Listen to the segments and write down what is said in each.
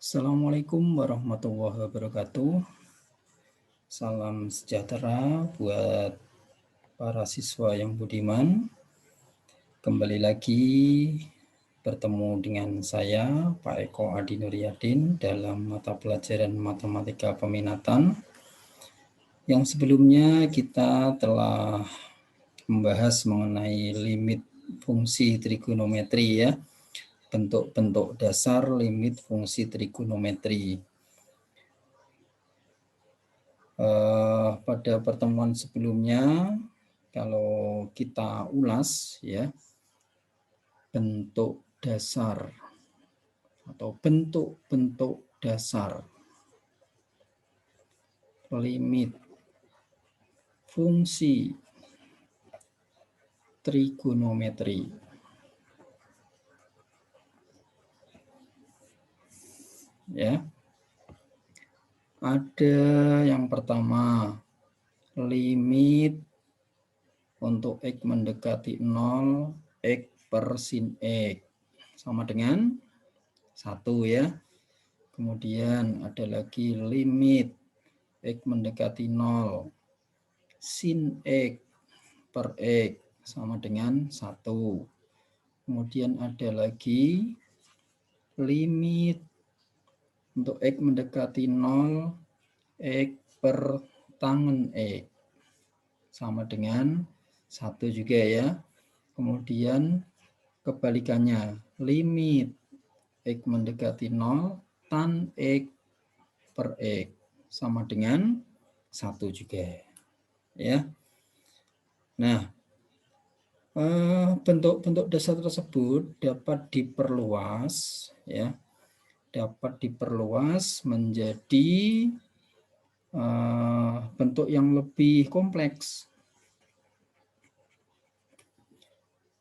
Assalamualaikum warahmatullahi wabarakatuh. Salam sejahtera buat para siswa yang budiman. Kembali lagi bertemu dengan saya, Pak Eko Adi Nuryadin, dalam mata pelajaran Matematika Peminatan. Yang sebelumnya kita telah membahas mengenai limit fungsi trigonometri ya. Bentuk-bentuk dasar limit fungsi trigonometri. Pada pertemuan sebelumnya, kalau kita ulas ya, bentuk dasar atau bentuk-bentuk dasar limit fungsi trigonometri. Ya. Ada yang pertama, limit untuk X mendekati 0, X per sin X. Sama dengan 1 ya. Kemudian ada lagi limit X mendekati 0, sin X per X sama dengan 1. Kemudian ada lagi limit untuk X mendekati 0, X per tangen X sama dengan 1 juga ya. Kemudian kebalikannya, limit X mendekati 0, tan X per X sama dengan 1 juga. Ya. Nah, bentuk-bentuk dasar tersebut dapat diperluas ya. Dapat diperluas menjadi bentuk yang lebih kompleks.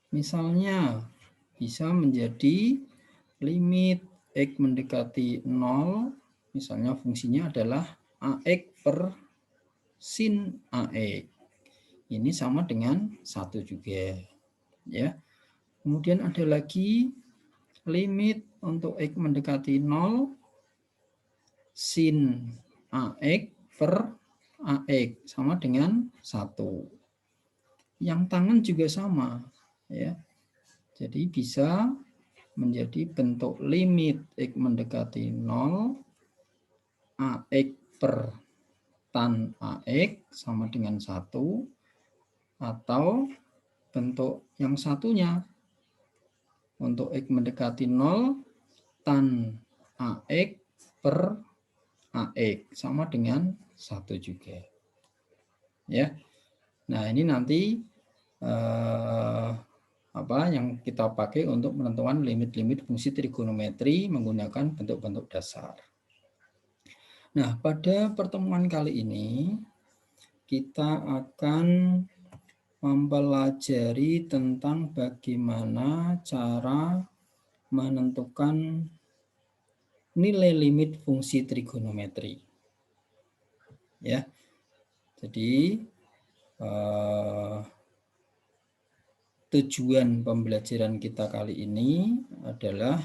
Misalnya bisa menjadi limit X mendekati 0, misalnya fungsinya adalah AX per sin AX. Ini sama dengan 1 juga. Ya. Kemudian ada lagi limit untuk X mendekati 0, sin AX per AX sama dengan 1. Yang tangan juga sama. Ya. Jadi bisa menjadi bentuk limit X mendekati 0, AX per tan AX sama dengan 1, atau bentuk yang satunya untuk X mendekati 0, tan AX per AX sama dengan 1 juga. Ya. Nah, ini nanti yang kita pakai untuk menentukan limit-limit fungsi trigonometri menggunakan bentuk-bentuk dasar. Nah, pada pertemuan kali ini kita akan mempelajari tentang bagaimana cara menentukan nilai limit fungsi trigonometri. Ya. Jadi tujuan pembelajaran kita kali ini adalah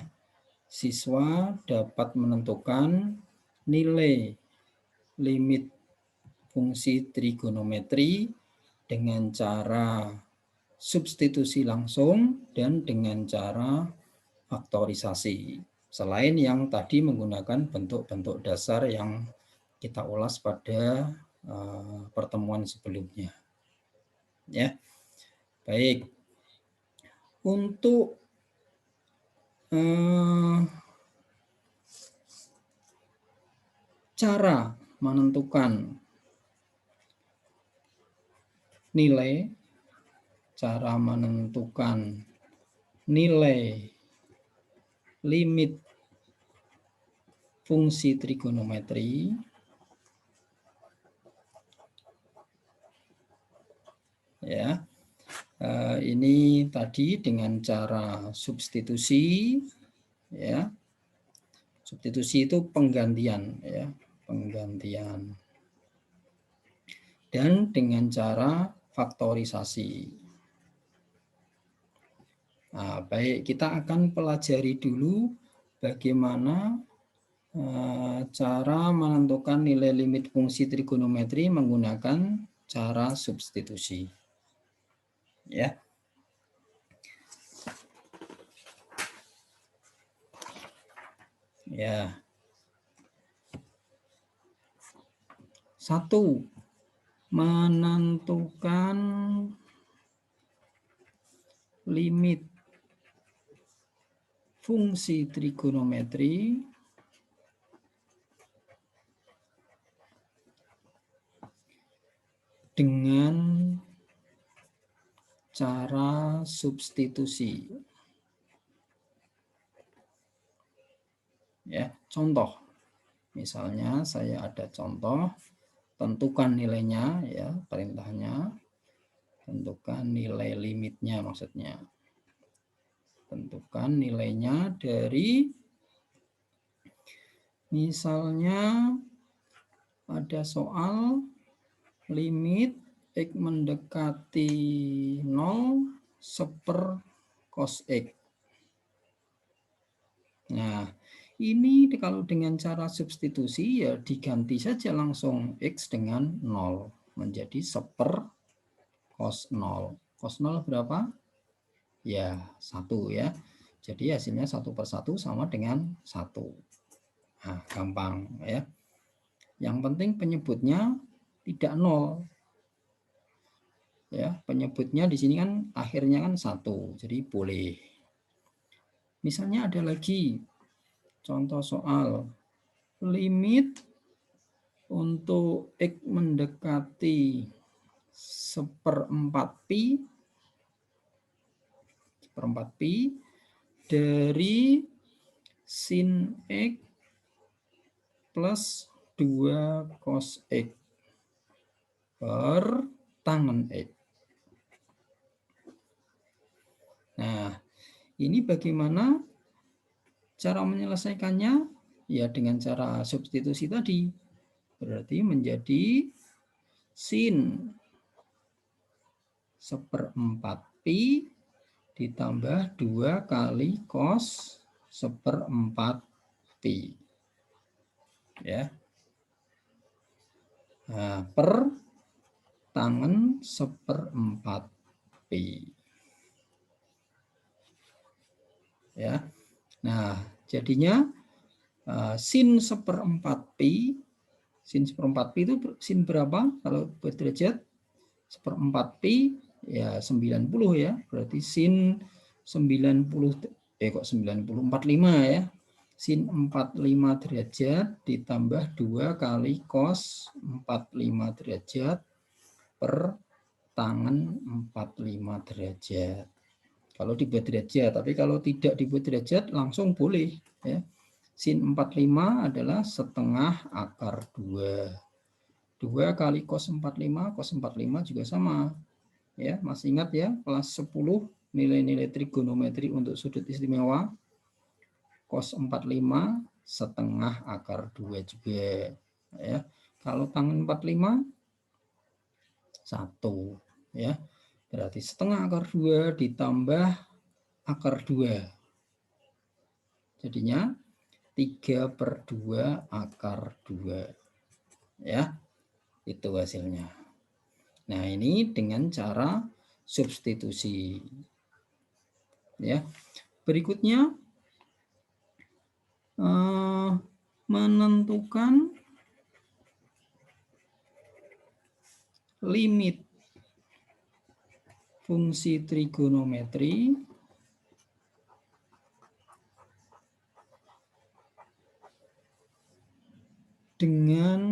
siswa dapat menentukan nilai limit fungsi trigonometri dengan cara substitusi langsung dan dengan cara faktorisasi. Selain yang tadi menggunakan bentuk-bentuk dasar yang kita ulas pada pertemuan sebelumnya. Ya. Baik. Untuk cara menentukan nilai limit fungsi trigonometri ya. Ini tadi dengan cara substitusi ya. Substitusi itu penggantian ya, penggantian. Dan dengan cara faktorisasi. Nah, baik, kita akan pelajari dulu bagaimana cara menentukan nilai limit fungsi trigonometri menggunakan cara substitusi. Ya. Ya. 1. Menentukan limit fungsi trigonometri dengan cara substitusi. Ya, contoh. Misalnya saya ada contoh, tentukan nilainya ya, perintahnya. Tentukan nilai limitnya maksudnya. Tentukan nilainya dari misalnya ada soal limit X mendekati 0 seper cos X. Nah, ini kalau dengan cara substitusi ya diganti saja langsung X dengan 0 menjadi seper cos 0. Cos 0 berapa? Ya, 1 ya. Jadi hasilnya 1/1 sama dengan 1. Nah, gampang ya. Yang penting penyebutnya tidak 0. Ya, penyebutnya di sini kan akhirnya kan 1. Jadi boleh. Misalnya ada lagi contoh soal limit untuk X mendekati 1/4 pi dari sin X plus 2 cos X per tangen X. Nah, ini bagaimana cara menyelesaikannya? Ya dengan cara substitusi tadi. Berarti menjadi sin 1/4 pi ditambah 2 kali cos 1/4 pi. Ya. Nah, per tangen 1/4 pi. Ya. Nah, jadinya sin 1/4 pi, sin 1/4 pi itu sin berapa? Kalau berderajat 1/4 pi ya 90 ya. Berarti sin 90 kok 90 45 ya. Sin 45 derajat ditambah 2 kali cos 45 derajat per tangen 45 derajat. Kalau dibuat derajat, tapi kalau tidak dibuat derajat langsung boleh ya. Sin 45 adalah setengah akar 2. 2 kali cos 45 juga sama. Ya, masih ingat ya kelas 10 nilai-nilai trigonometri untuk sudut istimewa. Cos 45 setengah akar 2 juga ya. Kalau tangen 45 1 ya. Berarti setengah akar 2 ditambah akar 2. Jadinya 3/2 akar 2. Ya, itu hasilnya. Nah, ini dengan cara substitusi. Ya. Berikutnya menentukan limit fungsi trigonometri dengan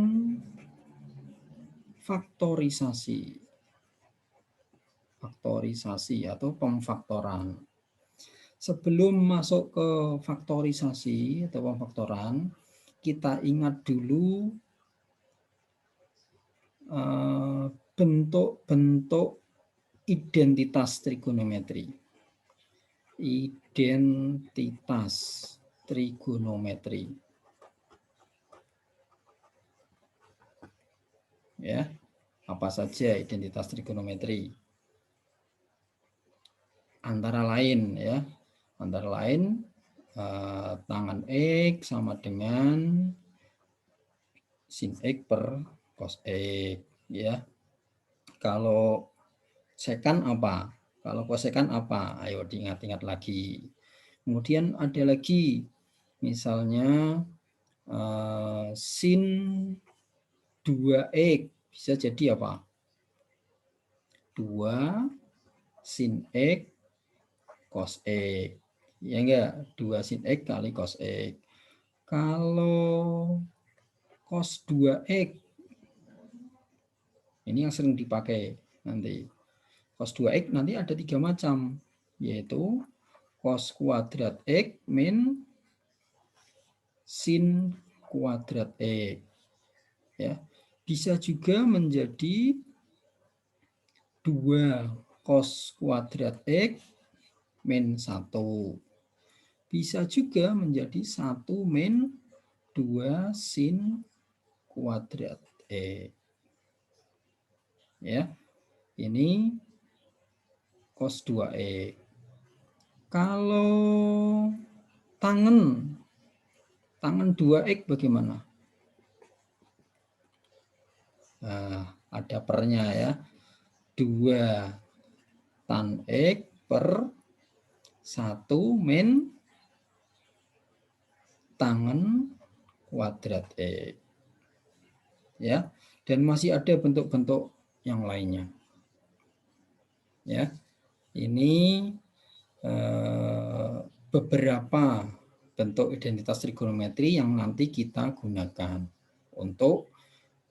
faktorisasi atau pemfaktoran. Sebelum masuk ke faktorisasi atau pemfaktoran, kita ingat dulu bentuk-bentuk identitas trigonometri. Identitas trigonometri. Ya, apa saja identitas trigonometri? Antara lain tangan X sama dengan sin X per cos X, ya. Kalau sekan apa? Kalau kosekan apa? Ayo diingat-ingat lagi. Kemudian ada lagi, misalnya sin 2X bisa jadi apa? 2 sin X cos X. Ya enggak? 2 sin X kali cos X. Kalau cos 2X, ini yang sering dipakai nanti. Cos 2X nanti ada 3 macam, yaitu cos kuadrat X min sin kuadrat X. Ya. Bisa juga menjadi 2 cos kuadrat X min 1. Bisa juga menjadi 1 min 2 sin kuadrat X. Ya. Ini cos 2X. Kalau tangan 2X bagaimana? Nah, ada pernya ya. 2 tan X per 1 min tangan kuadrat X. Ya, dan masih ada bentuk-bentuk yang lainnya. Ya. Ini beberapa bentuk identitas trigonometri yang nanti kita gunakan untuk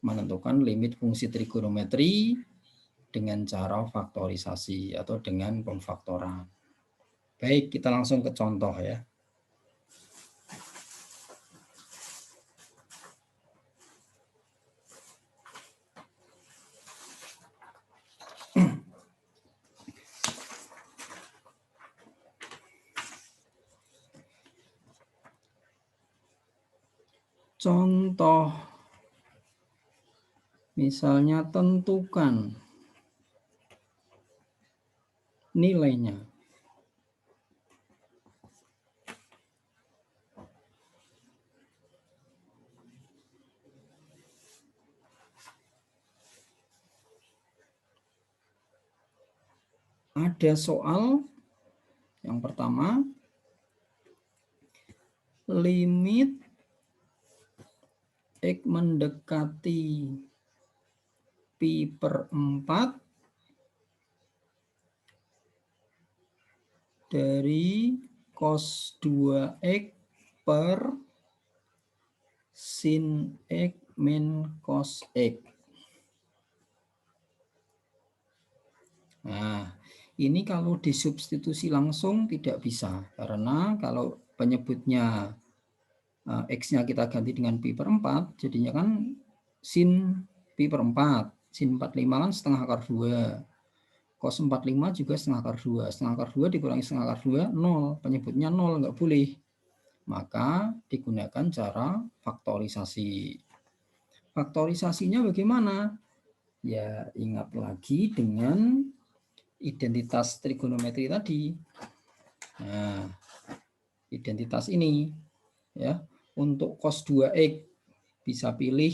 menentukan limit fungsi trigonometri dengan cara faktorisasi atau dengan pemfaktoran. Baik, kita langsung ke contoh ya. Contoh, misalnya tentukan nilainya. Ada soal yang pertama, limit X mendekati pi per 4 dari cos 2X per sin X min cos X. Nah, ini kalau disubstitusi langsung tidak bisa, karena kalau penyebutnya X-nya kita ganti dengan pi per 4, jadinya kan sin pi per 4. Sin 45 kan setengah akar 2. Cos 45 juga setengah akar 2. Setengah akar 2 dikurangi setengah akar 2, 0. Penyebutnya 0, nggak boleh. Maka digunakan cara faktorisasi. Faktorisasinya bagaimana? Ya, ingat lagi dengan identitas trigonometri tadi. Nah, identitas ini ya. Untuk cos 2X bisa pilih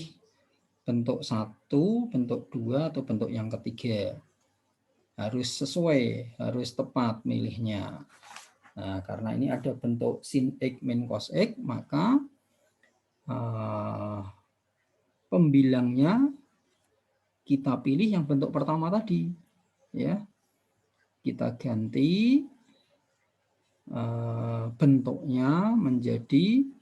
bentuk 1, bentuk 2, atau bentuk yang ketiga. Harus sesuai, harus tepat milihnya. Nah, karena ini ada bentuk sin X min cos X, maka pembilangnya kita pilih yang bentuk pertama tadi. Ya, kita ganti bentuknya menjadi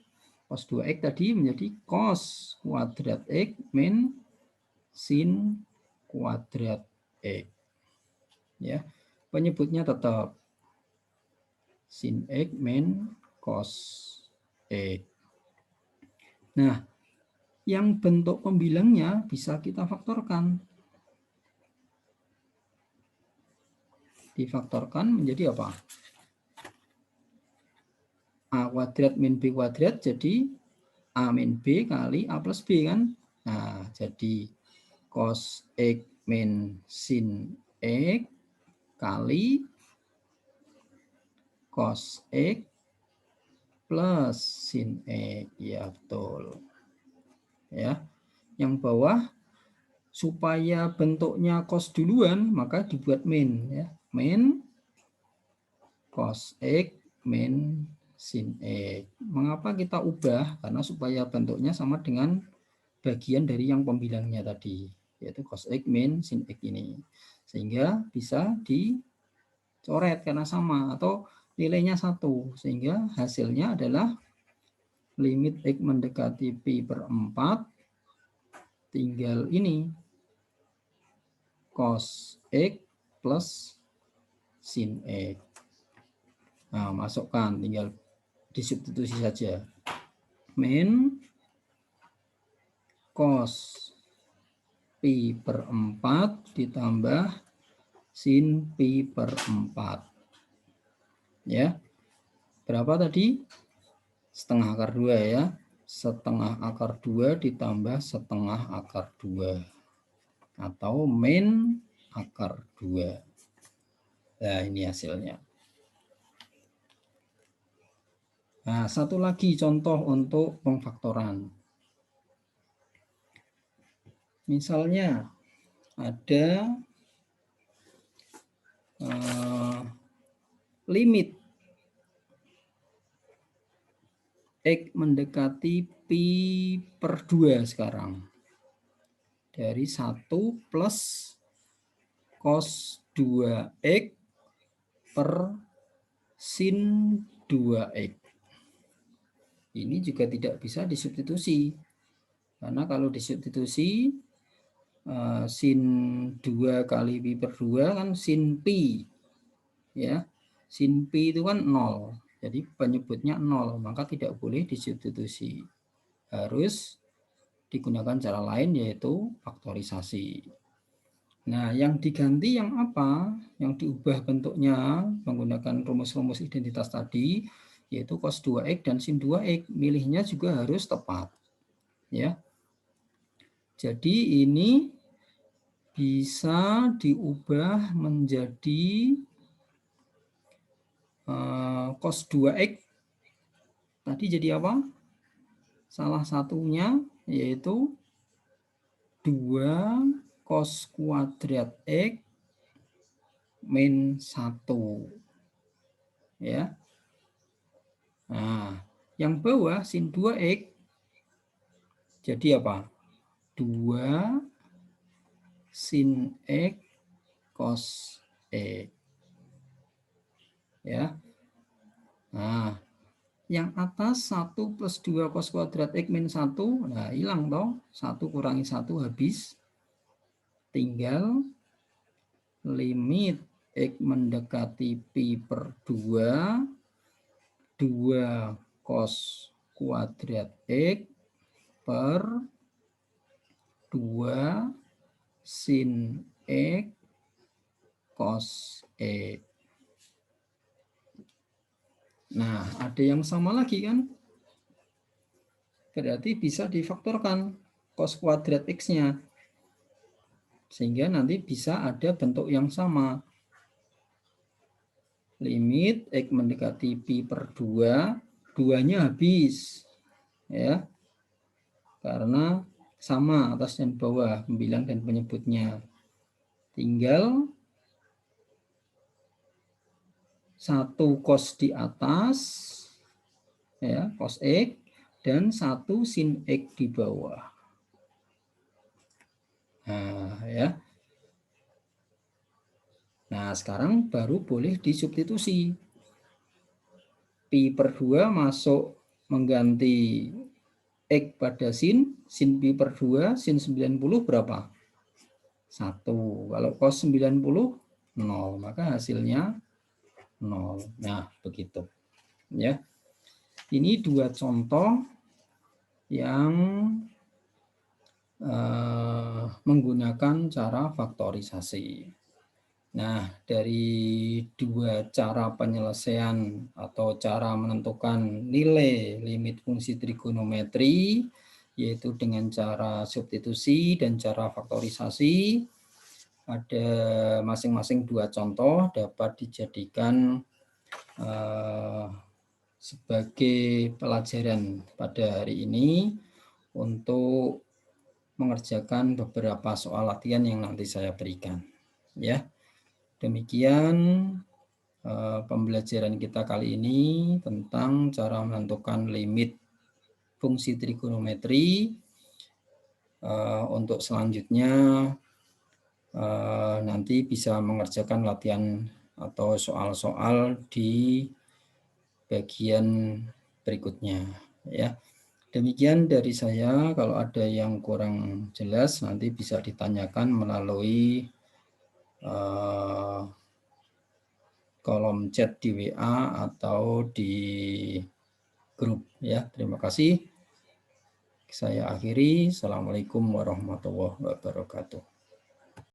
cos 2X tadi menjadi cos kuadrat X min sin kuadrat X. Ya, penyebutnya tetap sin X min cos X. Nah, yang bentuk pembilangnya bisa kita faktorkan. Difaktorkan menjadi apa? A kuadrat min B kuadrat jadi A min B kali A plus B kan. Nah, jadi cos X min sin X kali cos X plus sin X. Ya, betul. Ya. Yang bawah supaya bentuknya cos duluan, maka dibuat min ya. Min cos X min sin X. Mengapa kita ubah? Karena supaya bentuknya sama dengan bagian dari yang pembilangnya tadi, yaitu cos X min sin X ini. Sehingga bisa dicoret karena sama, atau nilainya 1. Sehingga hasilnya adalah limit X mendekati pi per 4, tinggal ini, cos X plus sin X. Nah, masukkan, tinggal disubstitusi saja. Min cos pi per 4 ditambah sin pi per 4. Ya. Berapa tadi? Setengah akar 2 ya. Setengah akar 2 ditambah setengah akar 2. Atau min akar 2. Nah, ini hasilnya. Nah, satu lagi contoh untuk pengfaktoran. Misalnya ada limit X mendekati pi per 2 sekarang. Dari 1 plus cos 2X per sin 2X. Ini juga tidak bisa disubstitusi. Karena kalau disubstitusi, sin 2 kali pi per 2 kan sin pi. Ya, sin pi itu kan 0. Jadi penyebutnya 0, maka tidak boleh disubstitusi. Harus digunakan cara lain, yaitu faktorisasi. Nah, yang diganti yang apa? Yang diubah bentuknya menggunakan rumus-rumus identitas tadi, yaitu cos 2X dan sin 2X. Milihnya juga harus tepat. Ya. Jadi ini bisa diubah menjadi cos 2X. Tadi jadi apa? Salah satunya yaitu 2 cos kuadrat X min 1. Ya. Nah, yang bawah sin 2X jadi apa? 2 sin X cos X. Ya. Nah, yang atas 1 plus 2 cos kuadrat X min 1, nah hilang toh. 1 kurangi 1 habis. Tinggal limit X mendekati pi per 2, 2 cos kuadrat X per 2 sin X cos X. Nah, ada yang sama lagi kan? Berarti bisa difaktorkan cos kuadrat X-nya. Sehingga nanti bisa ada bentuk yang sama. Limit X mendekati pi per 2, 2-nya habis. Ya. Karena sama atas dan bawah, pembilang dan penyebutnya. Tinggal 1 cos di atas, ya, cos X, dan 1 sin X di bawah. Nah, ya. Nah, sekarang baru boleh disubstitusi. Pi per 2 masuk mengganti X pada sin pi per 2, sin 90 berapa? 1. Kalau cos 90, 0. Maka hasilnya 0. Nah, begitu. Ya. Ini 2 contoh yang menggunakan cara faktorisasi. Nah, dari 2 cara penyelesaian atau cara menentukan nilai limit fungsi trigonometri, yaitu dengan cara substitusi dan cara faktorisasi, ada masing-masing 2 contoh dapat dijadikan sebagai pelajaran pada hari ini untuk mengerjakan beberapa soal latihan yang nanti saya berikan. Ya, demikian pembelajaran kita kali ini tentang cara menentukan limit fungsi trigonometri. Untuk selanjutnya nanti bisa mengerjakan latihan atau soal-soal di bagian berikutnya, ya. Demikian dari saya. Kalau ada yang kurang jelas nanti bisa ditanyakan melalui kolom chat di WA atau di grup, ya. Terima kasih. Saya akhiri. Assalamualaikum warahmatullahi wabarakatuh.